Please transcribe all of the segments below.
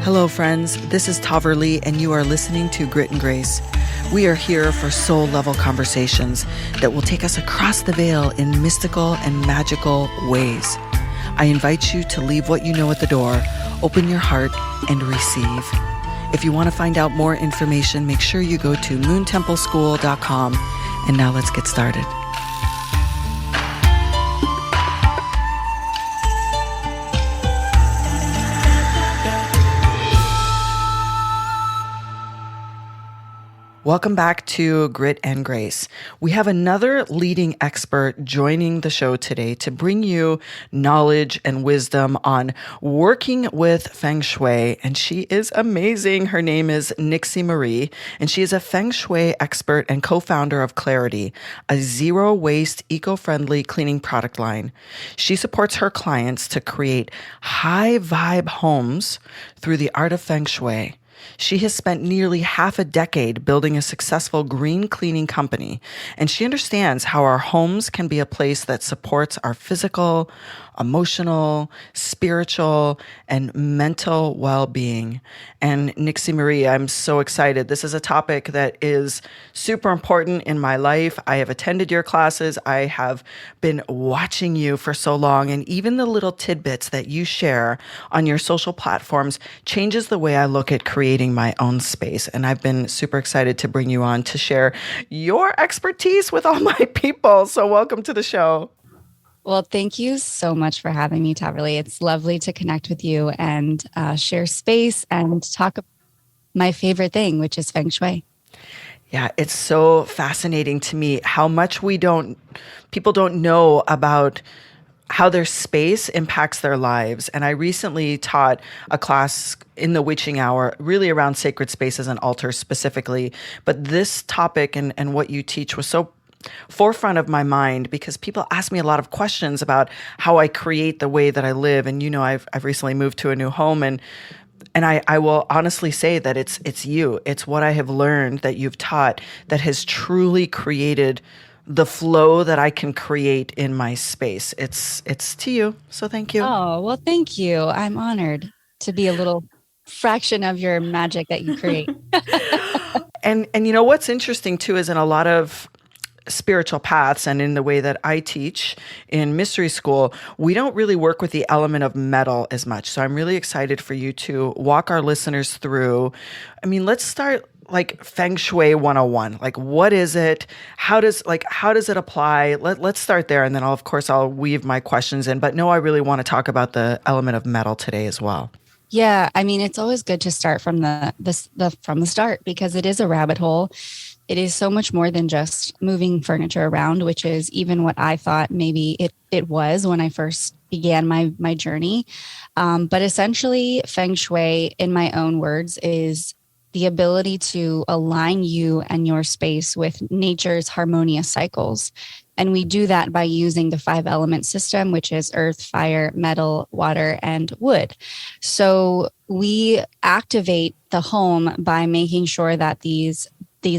Hello, friends. This is Tahverlee, and you are listening to Grit and Grace. We are here for soul-level conversations that will take us across the veil in mystical and magical ways. I invite you to leave what you know at the door, open your heart, and receive. If you want to find out more information, make sure you go to moontempleschool.com. And now let's get started. Welcome back to Grit and Grace. We have another leading expert joining the show today to bring you knowledge and wisdom on working with Feng Shui, and she is amazing. Her name is Nixie Marie, and she is a Feng Shui expert and co-founder of CLARYTI, a zero-waste, eco-friendly cleaning product line. She supports her clients to create high-vibe homes through the art of Feng Shui. She has spent nearly half a decade building a successful green cleaning company, and she understands how our homes can be a place that supports our physical, emotional, spiritual, and mental well-being. And Nixie Marie, I'm so excited. This is a topic that is super important in my life. I have attended your classes. I have been watching you for so long, and even the little tidbits that you share on your social platforms changes the way I look at creating my own space. And I've been super excited to bring you on to share your expertise with all my people. So welcome to the show. Well, thank you so much for having me, Tahverlee. It's lovely to connect with you and share space and talk about my favorite thing, which is Feng Shui. Yeah, it's so fascinating to me how much people don't know about how their space impacts their lives. And I recently taught a class in the witching hour, really around sacred spaces and altars specifically. But this topic and what you teach was so forefront of my mind because people ask me a lot of questions about how I create the way that I live. And I've recently moved to a new home, and I will honestly say that it's you. It's what I have learned that you've taught that has truly created the flow that I can create in my space. It's to you. So thank you. Oh, well, thank you. I'm honored to be a little fraction of your magic that you create. And what's interesting too is in a lot of spiritual paths and in the way that I teach in mystery school, we don't really work with the element of metal as much. So I'm really excited for you to walk our listeners through. Let's start like Feng Shui 101. Like, what is it? How does it apply? Let's start there. And then I'll weave my questions in, but no, I really want to talk about the element of metal today as well. Yeah. It's always good to start from from the start because it is a rabbit hole. It is so much more than just moving furniture around, which is even what I thought maybe it was when I first began my journey. But essentially, Feng Shui, in my own words, is the ability to align you and your space with nature's harmonious cycles. And we do that by using the 5-element system, which is earth, fire, metal, water, and wood. So we activate the home by making sure that these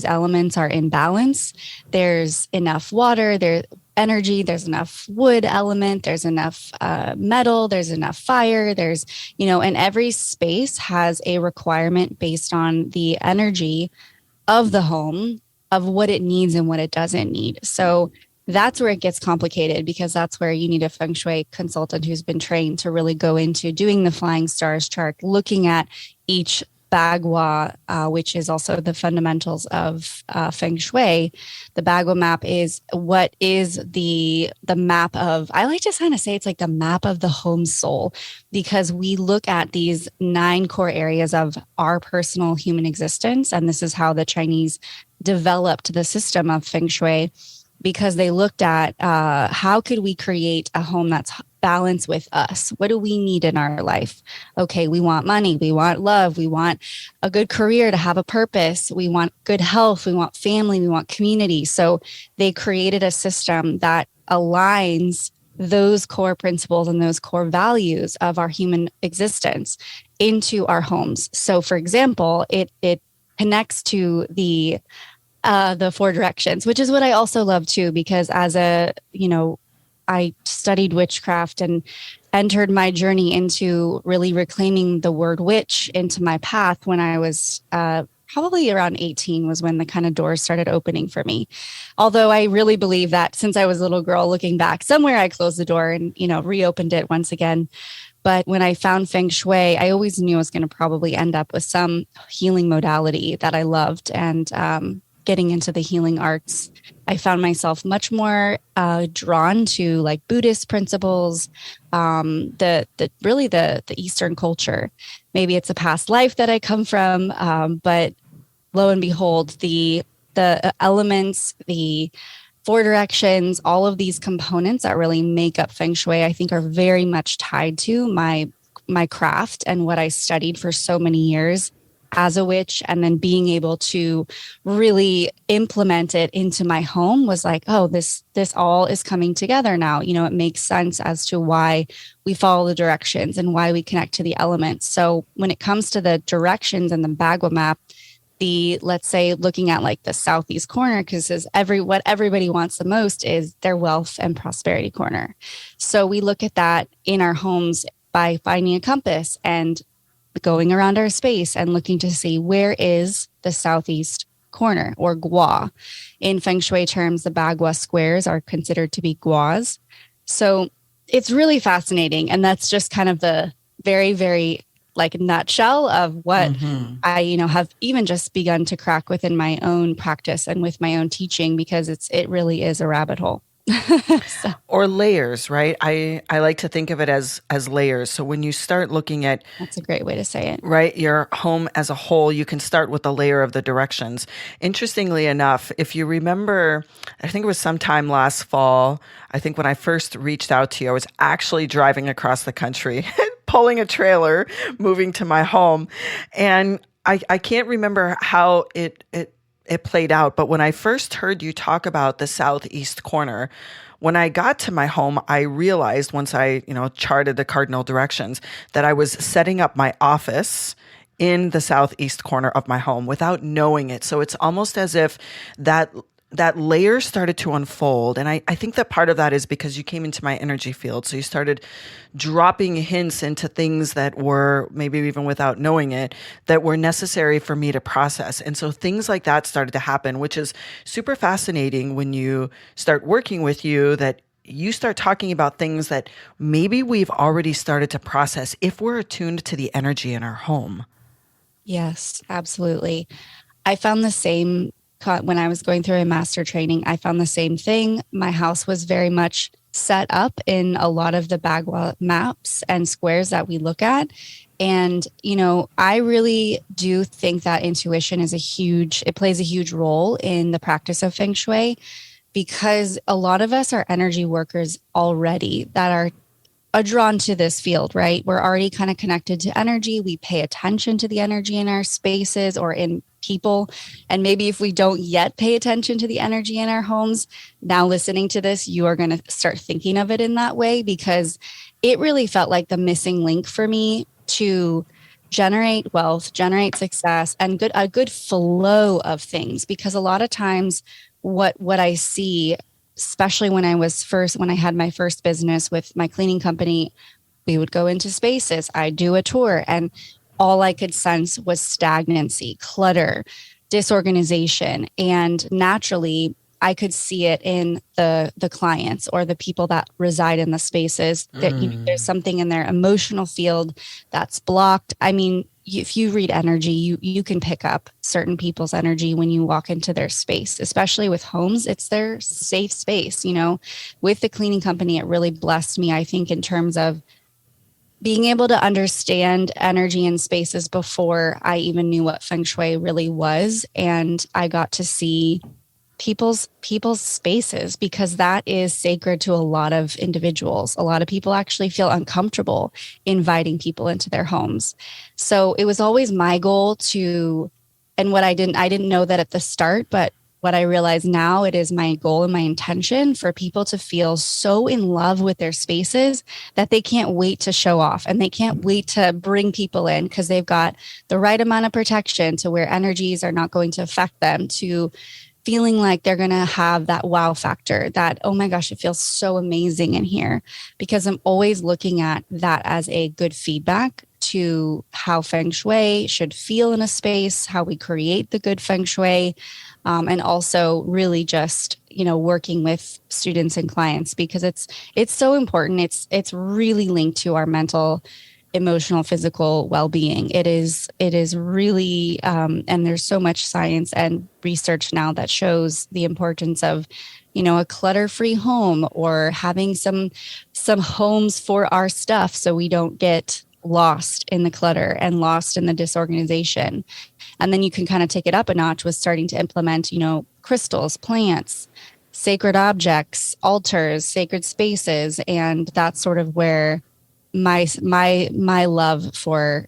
elements are in balance. There's enough water, there's energy, there's enough wood element, there's enough metal, there's enough fire, and every space has a requirement based on the energy of the home, of what it needs and what it doesn't need. So that's where it gets complicated because that's where you need a Feng Shui consultant who's been trained to really go into doing the flying stars chart, looking at each Bagua, which is also the fundamentals of Feng Shui. The Bagua map is what is the map of, I like to kind of say it's like the map of the home soul, because we look at these 9 core areas of our personal human existence. And this is how the Chinese developed the system of Feng Shui, because they looked at how could we create a home that's balance with us. What do we need in our life? Okay, we want money, we want love, we want a good career to have a purpose, we want good health, we want family, we want community. So they created a system that aligns those core principles and those core values of our human existence into our homes. So for example, it connects to the 4 directions, which is what I also love too, because as a, I studied witchcraft and entered my journey into really reclaiming the word witch into my path when I was probably around 18 was when the kind of doors started opening for me. Although I really believe that since I was a little girl looking back, somewhere I closed the door and, reopened it once again. But when I found Feng Shui, I always knew I was going to probably end up with some healing modality that I loved. And getting into the healing arts, I found myself much more drawn to like Buddhist principles, the Eastern culture. Maybe it's a past life that I come from, but lo and behold, the elements, the four directions, all of these components that really make up Feng Shui, I think are very much tied to my craft and what I studied for so many years as a witch. And then being able to really implement it into my home was like, oh, this all is coming together now. It makes sense as to why we follow the directions and why we connect to the elements. So when it comes to the directions and the Bagua map, let's say looking at like the southeast corner, because what everybody wants the most is their wealth and prosperity corner. So we look at that in our homes by finding a compass and going around our space and looking to see where is the southeast corner, or gua. In Feng Shui terms, the Bagua squares are considered to be guas. So it's really fascinating. And that's just kind of the very, very like nutshell of what I, have even just begun to crack within my own practice and with my own teaching, because it really is a rabbit hole. So. Or layers, right? I like to think of it as layers. So when you start looking at, that's a great way to say it, right, your home as a whole, you can start with the layer of the directions. Interestingly enough, if you remember, I think it was sometime last fall, I think when I first reached out to you, I was actually driving across the country, pulling a trailer, moving to my home. And I can't remember how it played out. But when I first heard you talk about the southeast corner, when I got to my home, I realized once I, charted the cardinal directions that I was setting up my office in the southeast corner of my home without knowing it. So it's almost as if that layer started to unfold. And I think that part of that is because you came into my energy field. So you started dropping hints into things that were, maybe even without knowing it, that were necessary for me to process. And so things like that started to happen, which is super fascinating when you start working with you, that you start talking about things that maybe we've already started to process if we're attuned to the energy in our home. Yes, absolutely. I found the same when I was going through a master training. I found the same thing. My house was very much set up in a lot of the Bagua maps and squares that we look at. And, I really do think that intuition it plays a huge role in the practice of Feng Shui, because a lot of us are energy workers already that are drawn to this field, right? We're already kind of connected to energy. We pay attention to the energy in our spaces or in people. And maybe if we don't yet pay attention to the energy in our homes, now listening to this, you are going to start thinking of it in that way, because it really felt like the missing link for me to generate wealth, generate success, and a good flow of things. Because a lot of times what I see, especially when I had my first business with my cleaning company, we would go into spaces, I'd do a tour, and all I could sense was stagnancy, clutter, disorganization. And naturally, I could see it in the clients or the people that reside in the spaces, that there's something in their emotional field that's blocked. I mean, if you read energy, you can pick up certain people's energy when you walk into their space, especially with homes. It's their safe space. With the cleaning company, it really blessed me, I think, in terms of being able to understand energy in spaces before I even knew what Feng Shui really was. And I got to see people's spaces, because that is sacred to a lot of individuals. A lot of people actually feel uncomfortable inviting people into their homes. So it was always my goal and what I didn't know that at the start, but what I realize now, it is my goal and my intention for people to feel so in love with their spaces that they can't wait to show off, and they can't wait to bring people in because they've got the right amount of protection to where energies are not going to affect them, to feeling like they're going to have that wow factor, that, oh my gosh, it feels so amazing in here, because I'm always looking at that as a good feedback to how Feng Shui should feel in a space, how we create the good Feng Shui, and also really just, working with students and clients, because it's so important. It's really linked to our mental, emotional, physical well-being. It is really, and there's so much science and research now that shows the importance of, a clutter-free home, or having some homes for our stuff so we don't get lost in the clutter and lost in the disorganization. And then you can kind of take it up a notch with starting to implement, crystals, plants, sacred objects, altars, sacred spaces. And that's sort of where my love for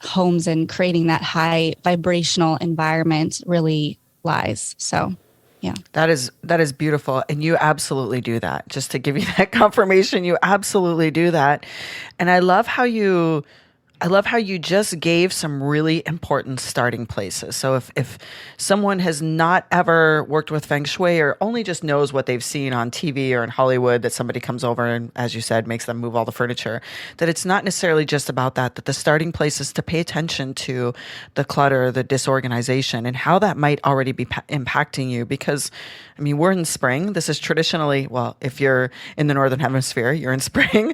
homes and creating that high vibrational environment really lies. So, yeah. That is beautiful. And you absolutely do that. Just to give you that confirmation, you absolutely do that. And I love how you just gave some really important starting places. So if someone has not ever worked with Feng Shui, or only just knows what they've seen on TV or in Hollywood, that somebody comes over and, as you said, makes them move all the furniture, that it's not necessarily just about that the starting place is to pay attention to the clutter, the disorganization, and how that might already be impacting you. Because, I mean, we're in spring. This is traditionally, well, if you're in the Northern Hemisphere, you're in spring.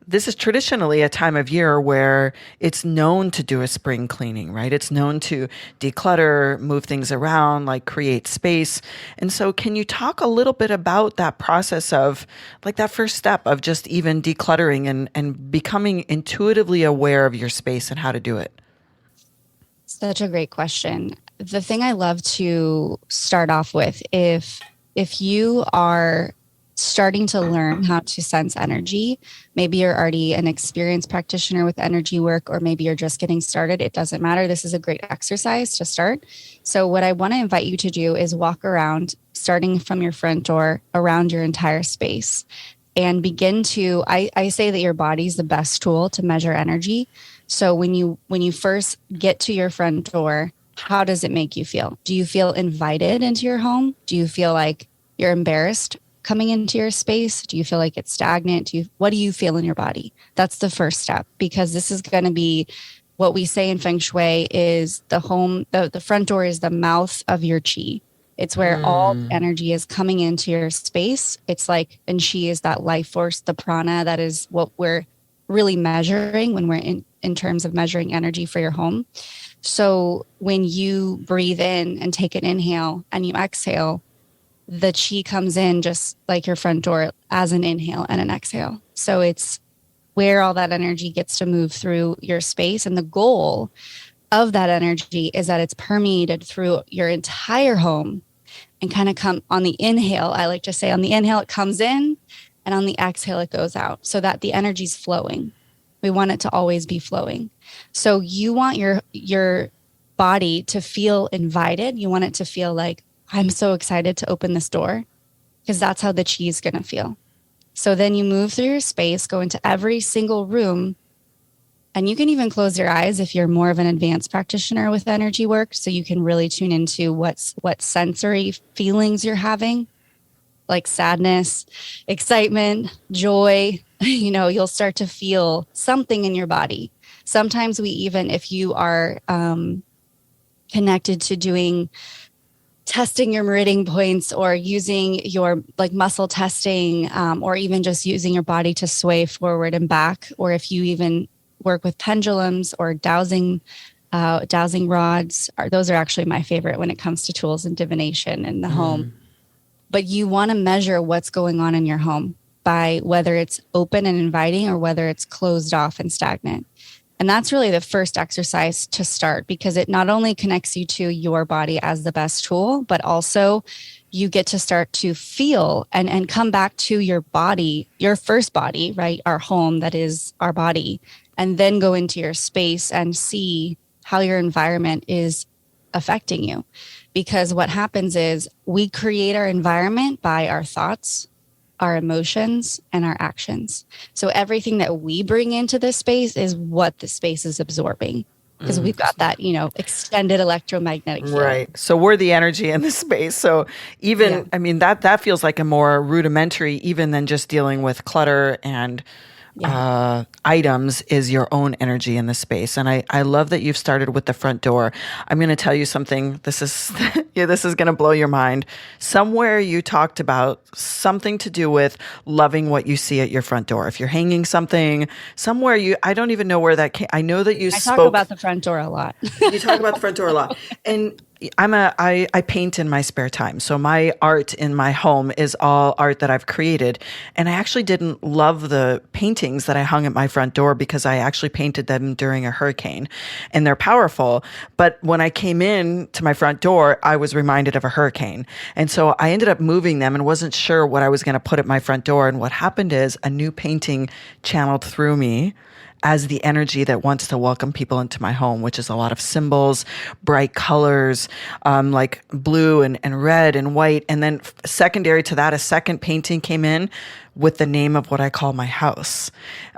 This is traditionally a time of year where it's known to do a spring cleaning, right? It's known to declutter, move things around, like create space. And so can you talk a little bit about that process of, like, that first step of just even decluttering and becoming intuitively aware of your space and how to do it? Such a great question. The thing I love to start off with, if you are starting to learn how to sense energy, maybe you're already an experienced practitioner with energy work, or maybe you're just getting started, it doesn't matter. This is a great exercise to start. So what I want to invite you to do is walk around, starting from your front door, around your entire space, and begin to, I say that your body's the best tool to measure energy. So when you first get to your front door, how does it make you feel? Do you feel invited into your home? Do you feel like you're embarrassed coming into your space? Do you feel like it's stagnant? What do you feel in your body? That's the first step, because this is going to be what we say in Feng Shui is the home, the front door is the mouth of your chi. It's where all the energy is coming into your space. It's like, and chi is that life force, the prana, that is what we're really measuring when we're in terms of measuring energy for your home. So when you breathe in and take an inhale and you exhale, the chi comes in just like your front door as an inhale and an exhale. So it's where all that energy gets to move through your space. And the goal of that energy is that it's permeated through your entire home and kind of come on the inhale. I like to say on the inhale, it comes in, and on the exhale, it goes out, so that the energy's flowing. We want it to always be flowing. So you want your body to feel invited. You want it to feel like, I'm so excited to open this door, because that's how the chi is going to feel. So then you move through your space, go into every single room, and you can even close your eyes if you're more of an advanced practitioner with energy work, so you can really tune into what sensory feelings you're having, like sadness, excitement, joy. You'll start to feel something in your body. Sometimes we even, if you are connected to doing testing your meridian points, or using your like muscle testing, or even just using your body to sway forward and back, or if you even work with pendulums or dowsing rods, those are actually my favorite when it comes to tools and divination in the home. But you want to measure what's going on in your home by whether it's open and inviting or whether it's closed off and stagnant. And that's really the first exercise to start, because it not only connects you to your body as the best tool, but also you get to start to feel and come back to your body, your first body, right? Our home, that is our body, and then go into your space and see how your environment is affecting you. Because what happens is we create our environment by our thoughts, our emotions, and our actions. So everything that we bring into this space is what the space is absorbing. because we've got that, extended electromagnetic field. Right. So we're the energy in the space. So even, I mean, that feels like a more rudimentary, even than just dealing with clutter and items, is your own energy in the space. And I love that you've started with the front door. I'm going to tell you something. This is, this is going to blow your mind. Somewhere you talked about something to do with loving what you see at your front door. If you're hanging something somewhere, I don't even know where that came. I know that I talk about the front door a lot. You talk about the front door a lot. And I paint in my spare time. So my art in my home is all art that I've created. And I actually didn't love the paintings that I hung at my front door because I actually painted them during a hurricane, and they're powerful. But when I came in to my front door, I was reminded of a hurricane. And so I ended up moving them and wasn't sure what I was going to put at my front door. And what happened is a new painting channeled through me as the energy that wants to welcome people into my home, which is a lot of symbols, bright colors, like blue and red and white. And then secondary to that, a second painting came in with the name of what I call my house,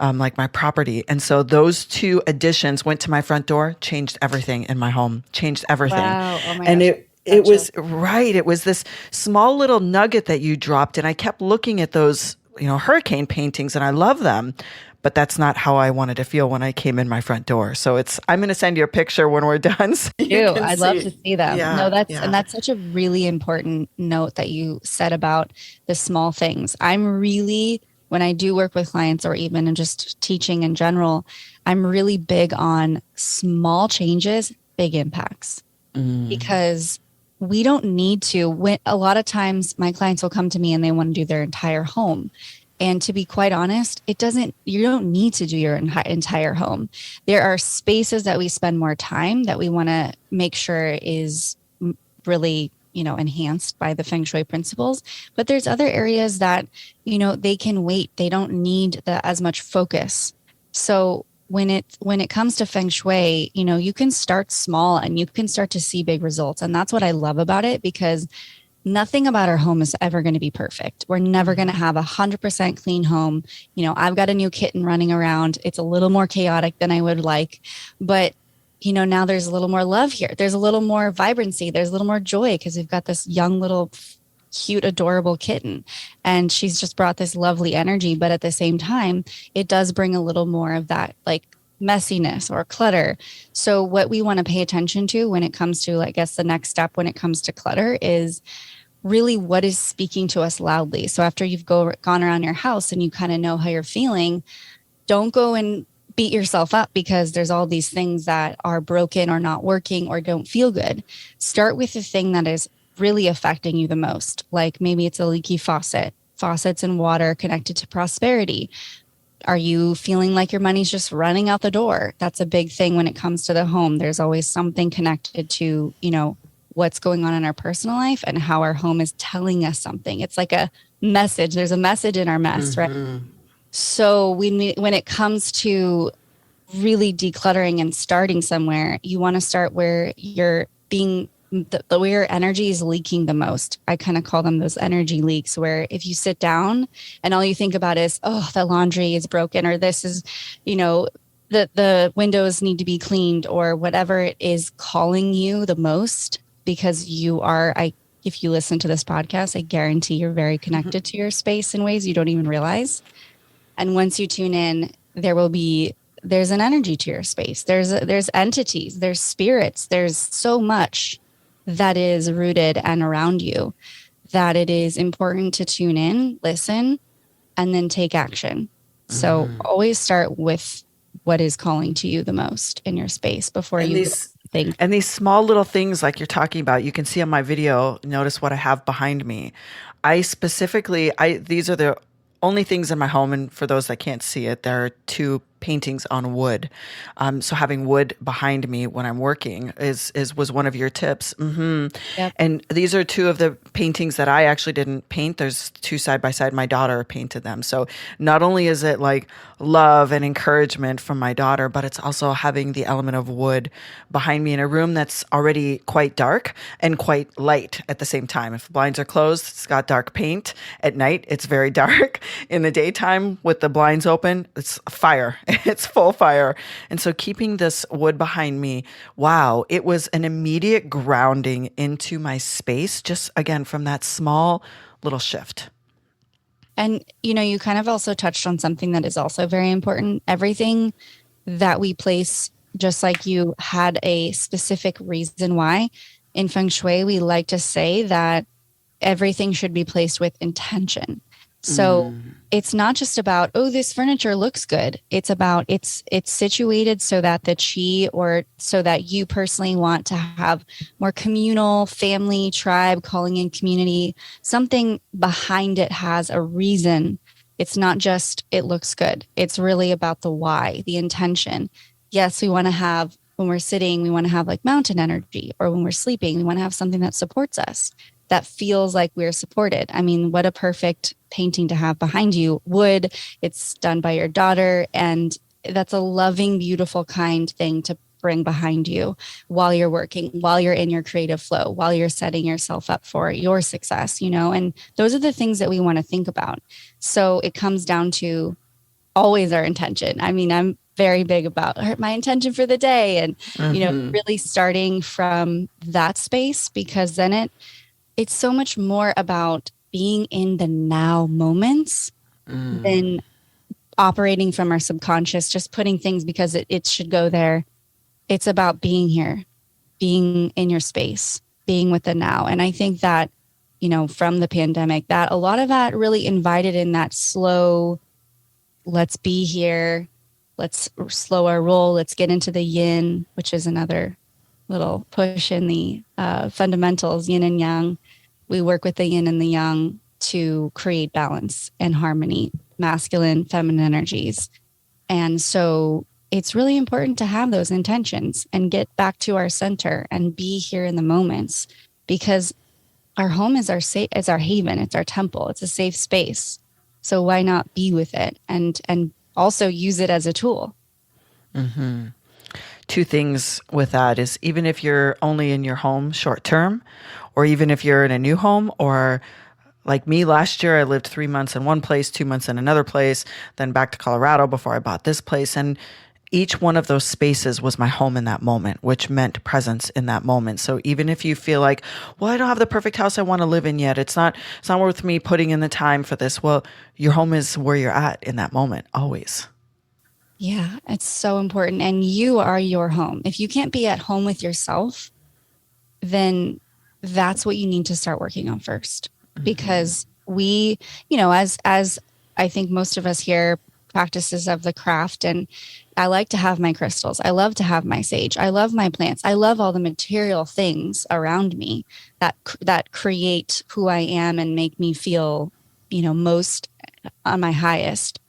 like my property. And so those two additions went to my front door, changed everything in my home, changed everything. Wow. Oh my and gosh. it was right. It was this small little nugget that you dropped. And I kept looking at those, hurricane paintings, and I love them. But that's not how I wanted to feel when I came in my front door. So I'm going to send you a picture when we're done. So I'd love to see them. Yeah, and that's such a really important note that you said about the small things. When I do work with clients or even in just teaching in general, I'm really big on small changes, big impacts, because we don't need to. A lot of times my clients will come to me and they want to do their entire home. And to be quite honest, you don't need to do your entire home. There are spaces that we spend more time that we want to make sure is really, enhanced by the Feng Shui principles. But there's other areas that, they can wait. They don't need as much focus. So when it comes to Feng Shui, you can start small and you can start to see big results. And that's what I love about it, because nothing about our home is ever going to be perfect. We're never going to have 100% clean home. I've got a new kitten running around. It's a little more chaotic than I would like, but now there's a little more love here. There's a little more vibrancy. There's a little more joy because we've got this young little cute, adorable kitten, and she's just brought this lovely energy. But at the same time, it does bring a little more of that like messiness or clutter. So what we want to pay attention to when it comes to, I guess, the next step when it comes to clutter is really what is speaking to us loudly. So after you've gone around your house and you kind of know how you're feeling, don't go and beat yourself up because there's all these things that are broken or not working or don't feel good. Start with the thing that is really affecting you the most. Like maybe it's a leaky faucet. Faucets and water connected to prosperity. Are you feeling like your money's just running out the door? That's a big thing when it comes to the home. There's always something connected to, what's going on in our personal life and how our home is telling us something. It's like a message. There's a message in our mess, right? So when it comes to really decluttering and starting somewhere, you want to start where you're being where your energy is leaking the most. I kind of call them those energy leaks, where if you sit down and all you think about is, oh, the laundry is broken, or this is, the windows need to be cleaned, or whatever it is calling you the most, because if you listen to this podcast, I guarantee you're very connected to your space in ways you don't even realize. And once you tune in, there's an energy to your space. There's entities, there's spirits, there's so much that is rooted and around you that it is important to tune in, listen, and then take action. So always start with what is calling to you the most in your space before you think. And these small little things like you're talking about, you can see on my video, notice what I have behind me. These are the only things in my home, and for those that can't see it, there are two paintings on wood. So having wood behind me when I'm working was one of your tips. Yep. And these are two of the paintings that I actually didn't paint. There's two side by side. My daughter painted them. So not only is it like love and encouragement from my daughter, but it's also having the element of wood behind me in a room that's already quite dark and quite light at the same time. If the blinds are closed, it's got dark paint. At night, it's very dark. In the daytime, with the blinds open, it's fire. It's full fire. And so keeping this wood behind me, wow, it was an immediate grounding into my space, just again from that small little shift. And, you kind of also touched on something that is also very important. Everything that we place, just like you had a specific reason why. In Feng Shui, we like to say that everything should be placed with intention. So it's not just about, oh, this furniture looks good. It's about it's situated so that the chi, or so that you personally want to have more communal, family, tribe, calling in community. Something behind it has a reason. It's not just it looks good. It's really about the why, the intention. Yes, we want to have, when we're sitting, we want to have like mountain energy, or when we're sleeping, we want to have something that supports us, that feels like we're supported. I mean, what a perfect painting to have behind you. Wood, it's done by your daughter, and that's a loving, beautiful, kind thing to bring behind you while you're working, while you're in your creative flow, while you're setting yourself up for your success, and those are the things that we want to think about. So it comes down to always our intention. I mean, I'm very big about my intention for the day, and, really starting from that space, because then it's so much more about being in the now moments than operating from our subconscious, just putting things because it should go there. It's about being here, being in your space, being with the now. And I think that, from the pandemic, that a lot of that really invited in that slow, let's be here, let's slow our roll, let's get into the yin, which is another little push in the fundamentals, yin and yang. We work with the yin and the yang to create balance and harmony, masculine, feminine energies. And so it's really important to have those intentions and get back to our center and be here in the moments, because our home is our haven. It's our temple. It's a safe space. So why not be with it and also use it as a tool? Two things with that is, even if you're only in your home short term, or even if you're in a new home, or like me last year, I lived 3 months in one place, 2 months in another place, then back to Colorado before I bought this place. And each one of those spaces was my home in that moment, which meant presence in that moment. So even if you feel like, well, I don't have the perfect house I want to live in yet, it's not worth me putting in the time for this. Well, your home is where you're at in that moment, always. Yeah, it's so important. And you are your home. If you can't be at home with yourself, then that's what you need to start working on first. Because we, as I think most of us here, practices of the craft, and I like to have my crystals. I love to have my sage. I love my plants. I love all the material things around me that create who I am and make me feel, most on my highest.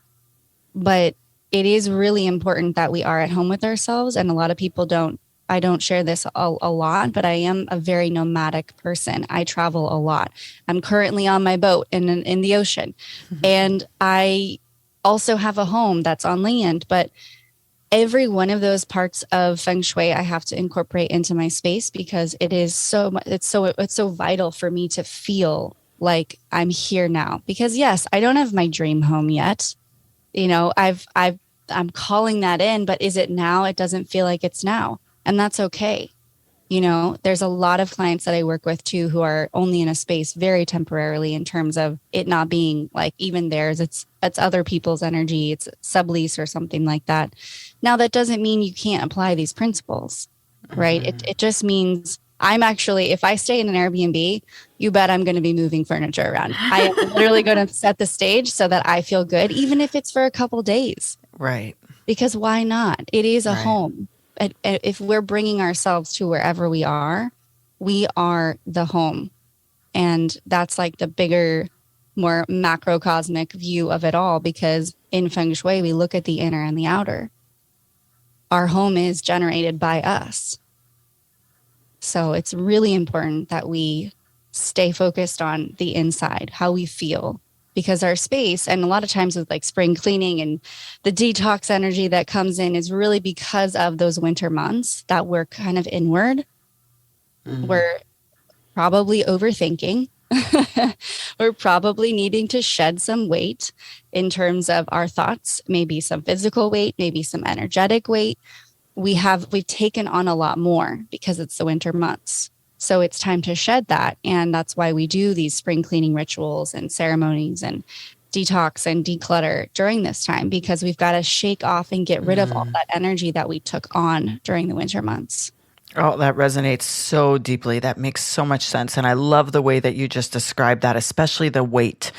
But it is really important that we are at home with ourselves. And a lot of people I don't share this a lot, but I am a very nomadic person. I travel a lot. I'm currently on my boat in the ocean. And I also have a home that's on land, but every one of those parts of Feng Shui I have to incorporate into my space, because it's so vital for me to feel like I'm here now. Because yes, I don't have my dream home yet. I'm calling that in, but is it now? It doesn't feel like it's now. And that's okay. There's a lot of clients that I work with too, who are only in a space very temporarily, in terms of it not being like even theirs. It's other people's energy. It's sublease or something like that. Now, that doesn't mean you can't apply these principles, right? It just means if I stay in an Airbnb, you bet I'm going to be moving furniture around. I am literally going to set the stage so that I feel good, even if it's for a couple days. Right. Because why not? It is a Right. home. If we're bringing ourselves to wherever we are the home. And that's like the bigger, more macrocosmic view of it all, because in Feng Shui, we look at the inner and the outer. Our home is generated by us. So it's really important that we stay focused on the inside, how we feel, because our space, and a lot of times with like spring cleaning and the detox energy that comes in, is really because of those winter months that we're kind of inward. We're probably overthinking. We're probably needing to shed some weight in terms of our thoughts, maybe some physical weight, maybe some energetic weight. We've taken on a lot more because it's the winter months. So it's time to shed that. And that's why we do these spring cleaning rituals and ceremonies and detox and declutter during this time, because we've got to shake off and get rid of all that energy that we took on during the winter months. Oh, that resonates so deeply. That makes so much sense. And I love the way that you just described that, especially the weight.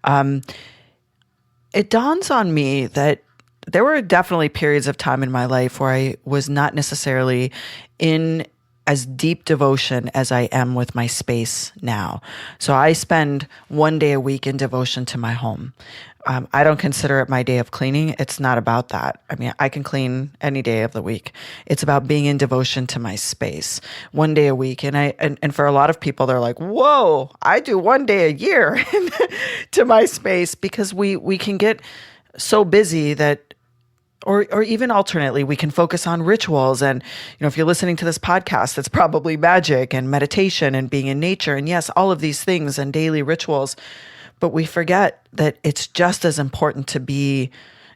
It dawns on me that there were definitely periods of time in my life where I was not necessarily in as deep devotion as I am with my space now. So I spend one day a week in devotion to my home. I don't consider it my day of cleaning. It's not about that. I mean, I can clean any day of the week. It's about being in devotion to my space one day a week. And for a lot of people, they're like, whoa, I do one day a year to my space, because we can get so busy that, or even alternately, we can focus on rituals. And, if you're listening to this podcast, it's probably magic and meditation and being in nature. And yes, all of these things and daily rituals. But we forget that it's just as important to be,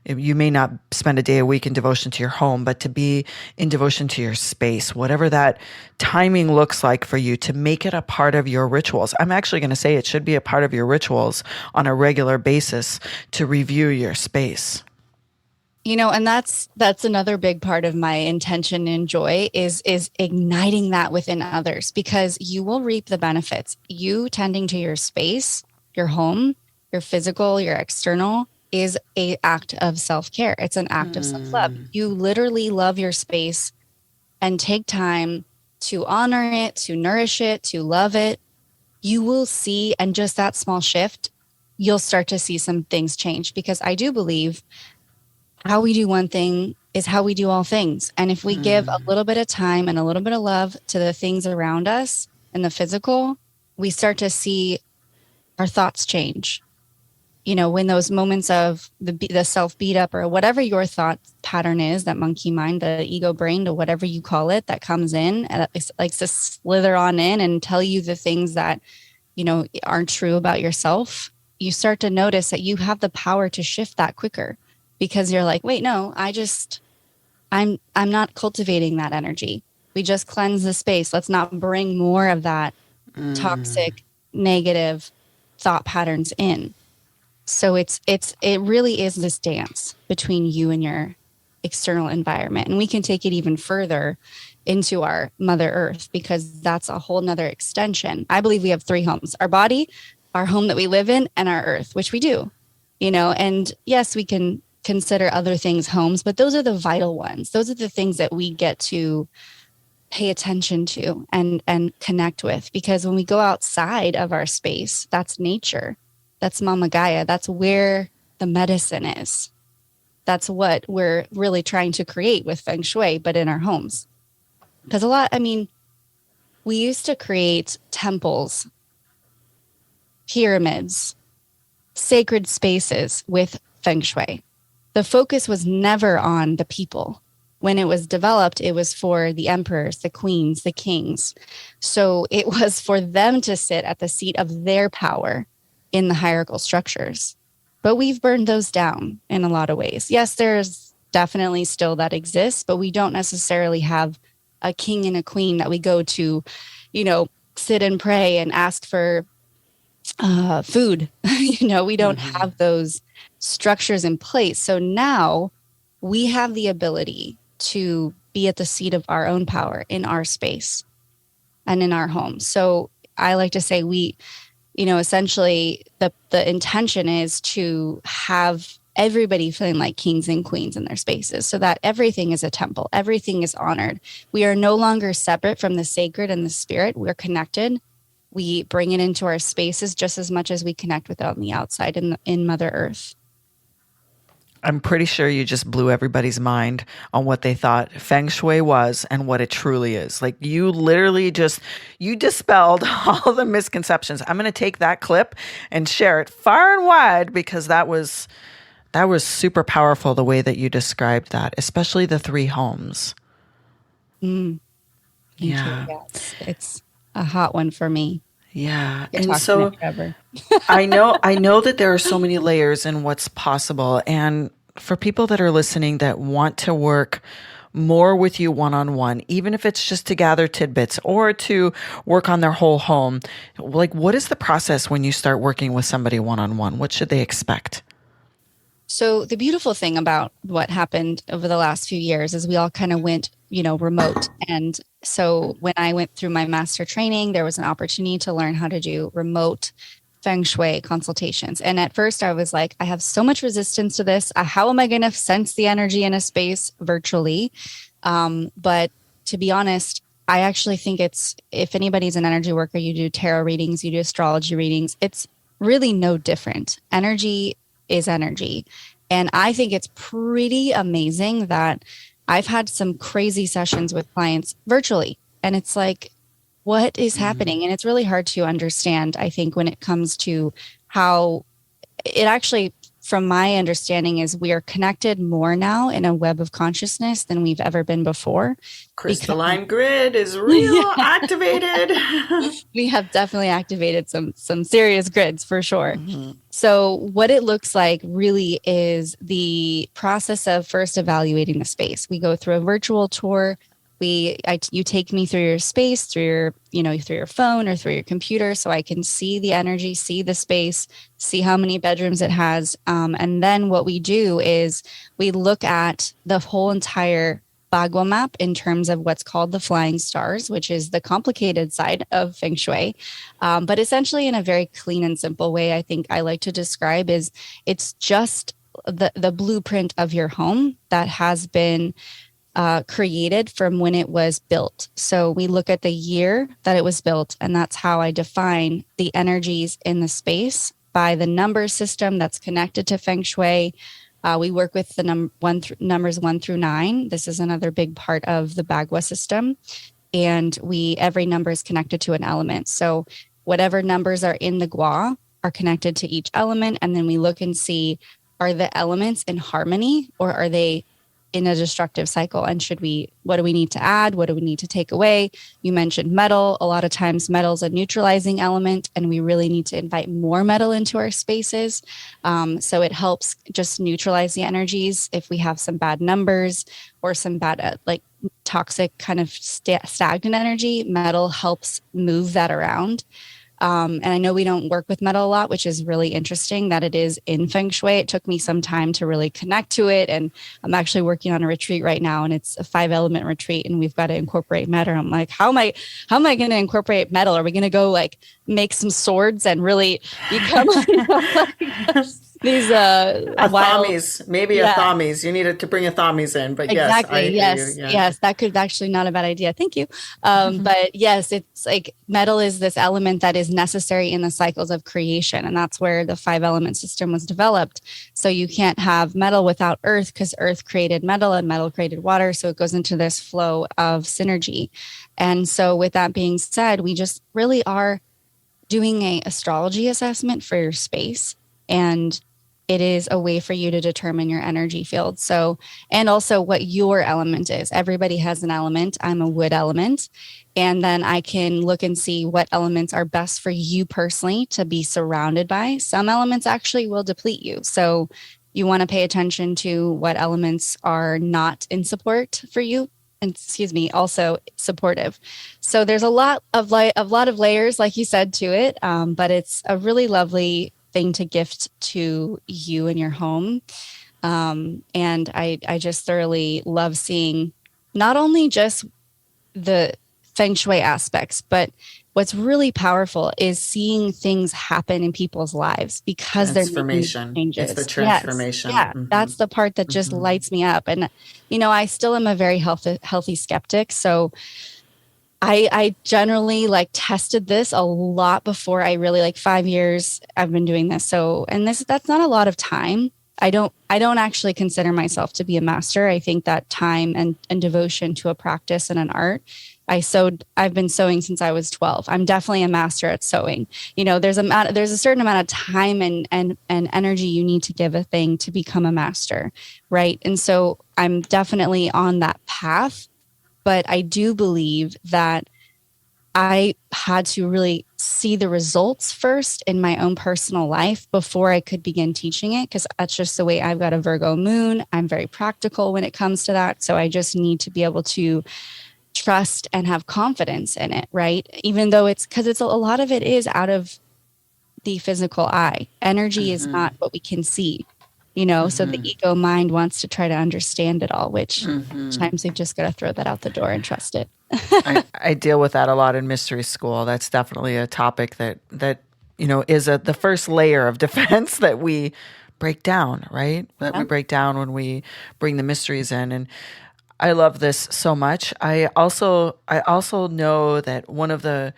you may not spend a day a week in devotion to your home, but to be in devotion to your space, whatever that timing looks like for you, to make it a part of your rituals. I'm actually going to say it should be a part of your rituals on a regular basis to review your space. And that's another big part of my intention and joy is igniting that within others, because you will reap the benefits. You tending to your space, your home, your physical, your external, is an act of self-care. It's an act of self-love. You literally love your space and take time to honor it, to nourish it, to love it. You will see, and just that small shift, you'll start to see some things change, because I do believe how we do one thing is how we do all things. And if we give a little bit of time and a little bit of love to the things around us and the physical, we start to see our thoughts change. When those moments of the self beat up, or whatever your thought pattern is, that monkey mind, the ego brain, or whatever you call it, that comes in and likes to slither on in and tell you the things that, aren't true about yourself, you start to notice that you have the power to shift that quicker, because you're like, wait, no, I'm not cultivating that energy. We just cleanse the space. Let's not bring more of that toxic, negative thought patterns in. So it really is this dance between you and your external environment. And we can take it even further into our Mother Earth, because that's a whole nother extension. I believe we have three homes: our body, our home that we live in, and our earth, which we do, and yes, we can consider other things homes, but those are the vital ones. Those are the things that we get to pay attention to and connect with, because when we go outside of our space, that's nature. That's Mama Gaia. That's where the medicine is. That's what we're really trying to create with Feng Shui, but in our homes. Because we used to create temples, pyramids, sacred spaces with Feng Shui. The focus was never on the people. When it was developed, it was for the emperors, the queens, the kings. So it was for them to sit at the seat of their power in the hierarchical structures. But we've burned those down in a lot of ways. Yes, there's definitely still that exists, but we don't necessarily have a king and a queen that we go to, sit and pray and ask for food. We don't have those structures in place. So now we have the ability to be at the seat of our own power in our space and in our home. So I like to say essentially the intention is to have everybody feeling like kings and queens in their spaces, so that everything is a temple, everything is honored. We are no longer separate from the sacred and the spirit. We're connected. We bring it into our spaces just as much as we connect with it on the outside in Mother Earth. I'm pretty sure you just blew everybody's mind on what they thought Feng Shui was and what it truly is. Like, you literally you dispelled all the misconceptions. I'm going to take that clip and share it far and wide, because that was super powerful, the way that you described that, especially the three homes. Thank you. Yes, it's a hot one for me. Yeah. Could And talk on it so forever. I know that there are so many layers in what's possible. And for people that are listening that want to work more with you one on one, even if it's just to gather tidbits or to work on their whole home, like what is the process when you start working with somebody one on one? What should they expect? So the beautiful thing about what happened over the last few years is we all kind of went, remote. And so when I went through my master training, there was an opportunity to learn how to do remote Feng Shui consultations. And at first I was like, I have so much resistance to this. How am I going to sense the energy in a space virtually? But to be honest, I actually think it's, if anybody's an energy worker, you do tarot readings, you do astrology readings, it's really no different. Energy is energy. And I think it's pretty amazing that I've had some crazy sessions with clients virtually. And it's like, what is Mm, happening? And it's really hard to understand, I think, when it comes to how it actually, from my understanding, is we are connected more now in a web of consciousness than we've ever been before because crystalline grid is yeah, real activated. we have definitely activated some serious grids for sure. Mhm. So what it looks like really is the process of first evaluating the space. We go through a virtual tour. You take me through your space, through through your phone or through your computer, so I can see the energy, see the space, see how many bedrooms it has. And then what we do is we look at the whole entire Bagua map in terms of what's called the flying stars, which is the complicated side of Feng Shui. But essentially, in a very clean and simple way, I think I like to describe is it's just the blueprint of your home that has been created from when it was built. So we look at the year that it was built, and that's how I define the energies in the space by the number system that's connected to Feng Shui. We work with the numbers 1 through 9. This is another big part of the Bagua system, and every number is connected to an element. So whatever numbers are in the gua are connected to each element, and then we look and see, are the elements in harmony or are they in a destructive cycle? And what do we need to add? What do we need to take away? You mentioned metal. A lot of times metal is a neutralizing element, and we really need to invite more metal into our spaces. So it helps just neutralize the energies. If we have some bad numbers or some bad, like toxic kind of stagnant energy, metal helps move that around. And I know we don't work with metal a lot, which is really interesting that it is in Feng Shui. It took me some time to really connect to it. And I'm actually working on a retreat right now, and it's a 5-element retreat, and we've got to incorporate metal. I'm like, how am I going to incorporate metal? Are we going to go like make some swords and really become like these A wild, thommies, maybe a yeah. thommies. You needed to bring a thommies in, but yes, I Exactly. hear you. Yes. Yeah. Yes. That could actually not a bad idea. Thank you. But yes, it's like metal is this element that is necessary in the cycles of creation. And that's where the 5-element system was developed. So you can't have metal without earth because earth created metal and metal created water. So it goes into this flow of synergy. And so with that being said, we just really are doing a astrology assessment for your space, and it is a way for you to determine your energy field. So, and also what your element is. Everybody has an element. I'm a wood element. And then I can look and see what elements are best for you personally to be surrounded by. Some elements actually will deplete you. So you want to pay attention to what elements are not in support for you. And excuse me, also supportive. So there's a lot of layers, like you said, to it. But it's a really lovely thing to gift to you and your home. And I just thoroughly love seeing not only just the feng shui aspects, but what's really powerful is seeing things happen in people's lives because they're making these Transformation. It's the changes. Yes. transformation. Yeah. That's the part that just Hmm. lights me up. And, I still am a very healthy skeptic. So I generally like tested this a lot before I really, like 5 years I've been doing this. So, and that's not a lot of time. I don't actually consider myself to be a master. I think that time and devotion to a practice and an art. I've been sewing since I was 12. I'm definitely a master at sewing. There's a certain amount of time and energy you need to give a thing to become a master, right? And so I'm definitely on that path, but I do believe that I had to really see the results first in my own personal life before I could begin teaching it, because that's just the way I've got a Virgo moon. I'm very practical when it comes to that. So I just need to be able to trust and have confidence in it, right? Even though it's because it's a lot of it is out of the physical eye. Energy is not what we can see, so the ego mind wants to try to understand it all, which sometimes we've just got to throw that out the door and trust it. I deal with that a lot in mystery school. That's definitely a topic that is the first layer of defense that we break down, right? That we break down when we bring the mysteries in. And I love this so much. I also know that one of the,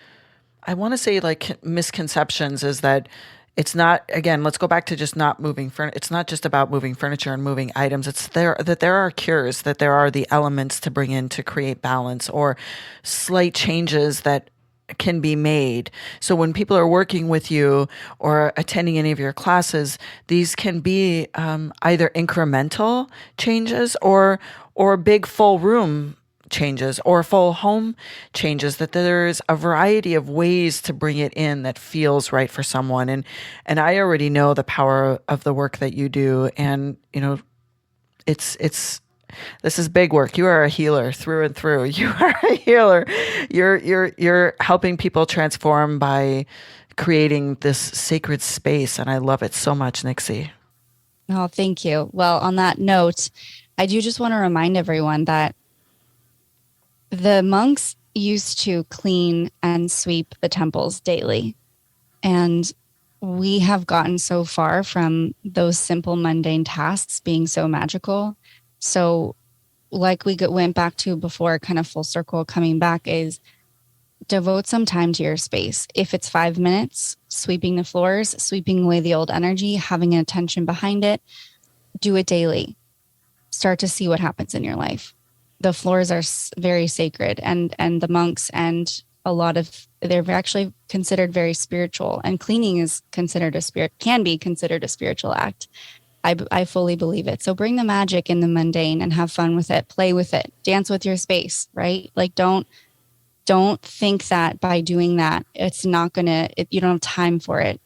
I want to say, like, misconceptions is that it's not, again, let's go back to just not moving furniture. It's not just about moving furniture and moving items. It's that there are cures, that there are the elements to bring in to create balance, or slight changes that can be made. So when people are working with you or attending any of your classes, these can be either incremental changes or big full room changes or full home changes, that there's a variety of ways to bring it in that feels right for someone. And I already know the power of the work that you do. And, it's this is big work. You are a healer through and through. You are a healer. You're helping people transform by creating this sacred space. And I love it so much, Nixie. Oh, thank you. Well, on that note, I do just want to remind everyone that the monks used to clean and sweep the temples daily. And we have gotten so far from those simple, mundane tasks being so magical. So like we went back to before, kind of full circle coming back, is devote some time to your space. If it's 5 minutes, sweeping the floors, sweeping away the old energy, having an intention behind it, do it daily. Start to see what happens in your life. The floors are very sacred, and the monks and a lot of, they're actually considered very spiritual, and cleaning is considered can be considered a spiritual act. I fully believe it. So bring the magic in the mundane and have fun with it, play with it, dance with your space, right? Like don't think that by doing that, it's not you don't have time for it.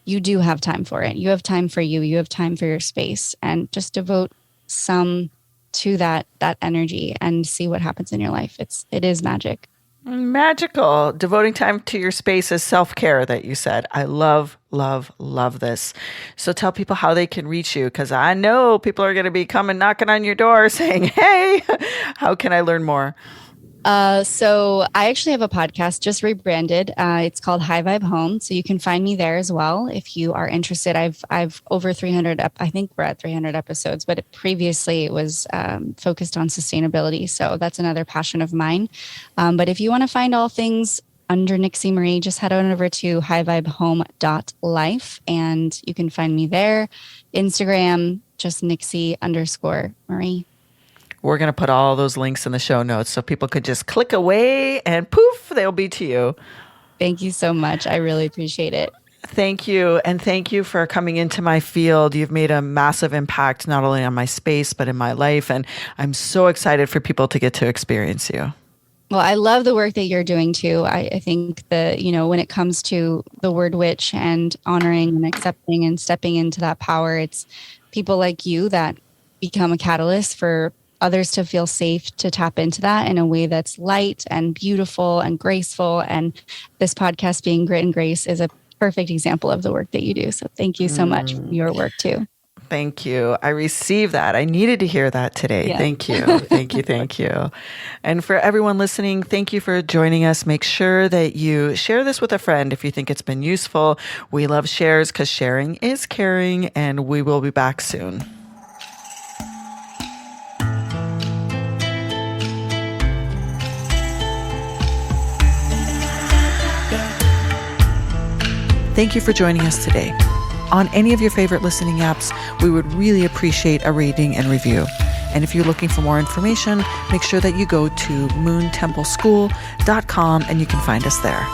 You do have time for it. You have time for you. You have time for your space, and just devote some to that energy and see what happens in your life. It is magic. Magical. Devoting time to your space is self-care, that you said. I love, love, love this. So tell people how they can reach you, because I know people are going to be coming knocking on your door saying, hey, how can I learn more? So I actually have a podcast just rebranded. It's called High Vibe Home. So you can find me there as well if you are interested. I've over 300, I think we're at 300 episodes, but previously it was focused on sustainability. So that's another passion of mine. But if you want to find all things under Nixie Marie, just head on over to highvibehome.life and you can find me there. Instagram, just Nixie_Marie. We're going to put all those links in the show notes so people could just click away and poof, they'll be to you. Thank you so much. I really appreciate it. Thank you. And thank you for coming into my field. You've made a massive impact, not only on my space, but in my life. And I'm so excited for people to get to experience you. Well, I love the work that you're doing too. I think that, when it comes to the word witch and honoring and accepting and stepping into that power, it's people like you that become a catalyst for others to feel safe to tap into that in a way that's light and beautiful and graceful. And this podcast, being Grit and Grace, is a perfect example of the work that you do. So thank you so much for your work too. Thank you. I received that. I needed to hear that today. Yeah. Thank you. Thank you. Thank you. And for everyone listening, thank you for joining us. Make sure that you share this with a friend if you think it's been useful. We love shares because sharing is caring, and we will be back soon. Thank you for joining us today. On any of your favorite listening apps, we would really appreciate a rating and review. And if you're looking for more information, make sure that you go to moontempleschool.com and you can find us there.